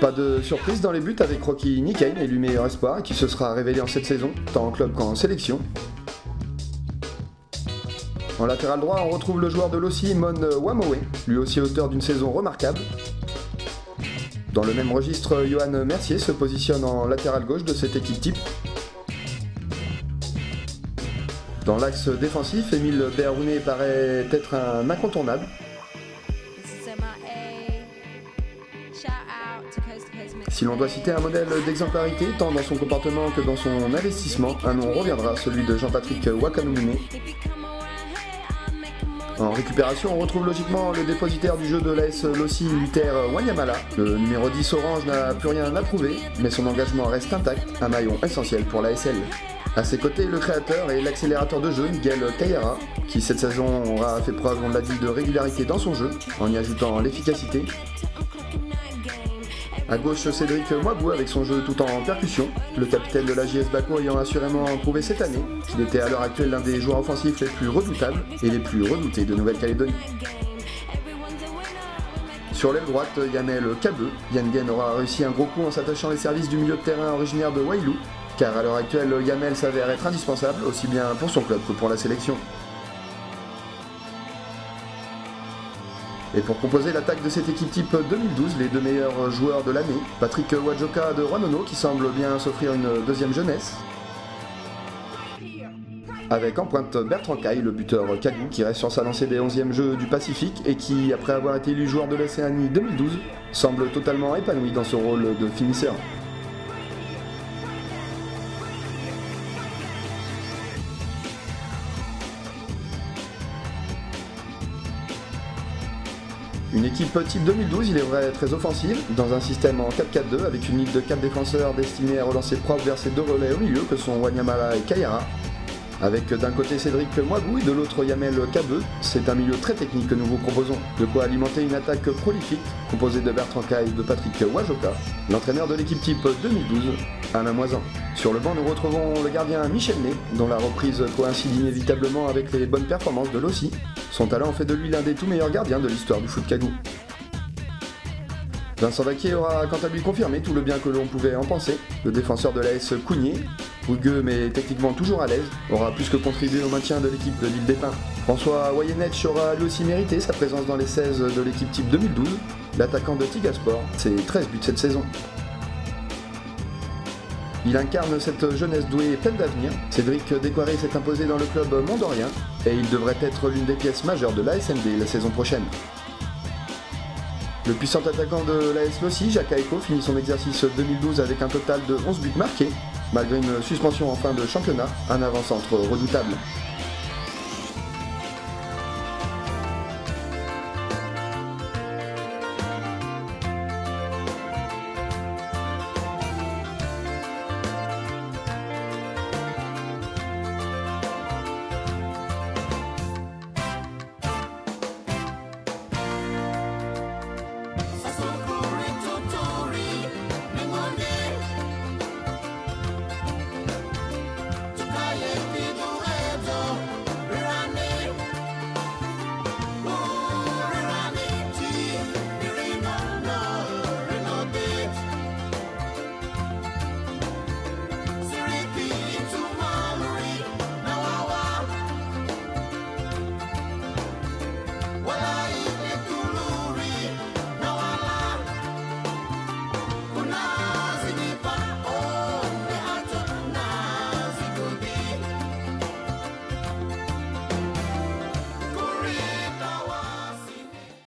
Pas de surprise dans les buts avec Rocky Nikane, élu meilleur espoir et qui se sera révélé en cette saison, tant en club qu'en sélection. En latéral droit, on retrouve le joueur de Lossi, Mon Wamowe, lui aussi auteur d'une saison remarquable. Dans le même registre, Johan Mercier se positionne en latéral gauche de cette équipe type. Dans l'axe défensif, Émile Berrounet paraît être un incontournable. Si l'on doit citer un modèle d'exemplarité, tant dans son comportement que dans son investissement, un nom reviendra, celui de Jean-Patrick Wakanoumoune. En récupération, on retrouve logiquement le dépositaire du jeu de l'AS Lossi, Luther Wanyamala. Le numéro 10 orange n'a plus rien à prouver, mais son engagement reste intact, un maillon essentiel pour l'ASL. A ses côtés, le créateur et l'accélérateur de jeu, Miguel Kayara, qui cette saison aura fait preuve, on l'a dit, de régularité dans son jeu, en y ajoutant l'efficacité. À gauche, Cédric Moibou avec son jeu tout en percussion, le capitaine de la JS Baco ayant assurément prouvé cette année qu'il était à l'heure actuelle l'un des joueurs offensifs les plus redoutables et les plus redoutés de Nouvelle-Calédonie. Sur l'aile droite, Yamel Kabeu. Yangen aura réussi un gros coup en s'attachant les services du milieu de terrain originaire de Wailou, car à l'heure actuelle, Yamel s'avère être indispensable aussi bien pour son club que pour la sélection. Et pour composer l'attaque de cette équipe type 2012, les deux meilleurs joueurs de l'année, Patrick Wadjoka de Rwanono qui semble bien s'offrir une deuxième jeunesse, avec en pointe Bertrand Caille, le buteur Kagou qui reste sur sa lancée des 11e Jeux du Pacifique et qui, après avoir été élu joueur de l'Océanie 2012, semble totalement épanoui dans son rôle de finisseur. Une équipe type 2012, il est vrai, très offensive, dans un système en 4-4-2 avec une ligne de 4 défenseurs destinés à relancer propre vers ses deux relais au milieu que sont Wanyamala et Kayara. Avec d'un côté Cédric Moibou et de l'autre Yamel Kabeu, c'est un milieu très technique que nous vous proposons, de quoi alimenter une attaque prolifique composée de Bertrand Caille et de Patrick Wadjoka, l'entraîneur de l'équipe type 2012, Alain Moisan. Sur le banc, nous retrouvons le gardien Michel Ney, dont la reprise coïncide inévitablement avec les bonnes performances de Lossi. Son talent fait de lui l'un des tout meilleurs gardiens de l'histoire du foot Kagou. Vincent Vaquier aura quant à lui confirmé tout le bien que l'on pouvait en penser. Le défenseur de l'AS Cougnier, rugueux mais techniquement toujours à l'aise, aura plus que contribué au maintien de l'équipe de l'île des Pins. François Wayenech aura lui aussi mérité sa présence dans les 16 de l'équipe type 2012. L'attaquant de Tigasport, c'est 13 buts cette saison. Il incarne cette jeunesse douée et pleine d'avenir. Cédric Descoiré s'est imposé dans le club mondorien et il devrait être l'une des pièces majeures de l'ASND la saison prochaine. Le puissant attaquant de l'AS Lossi, Jacques Aeko, finit son exercice 2012 avec un total de 11 buts marqués, malgré une suspension en fin de championnat, un avant-centre redoutable.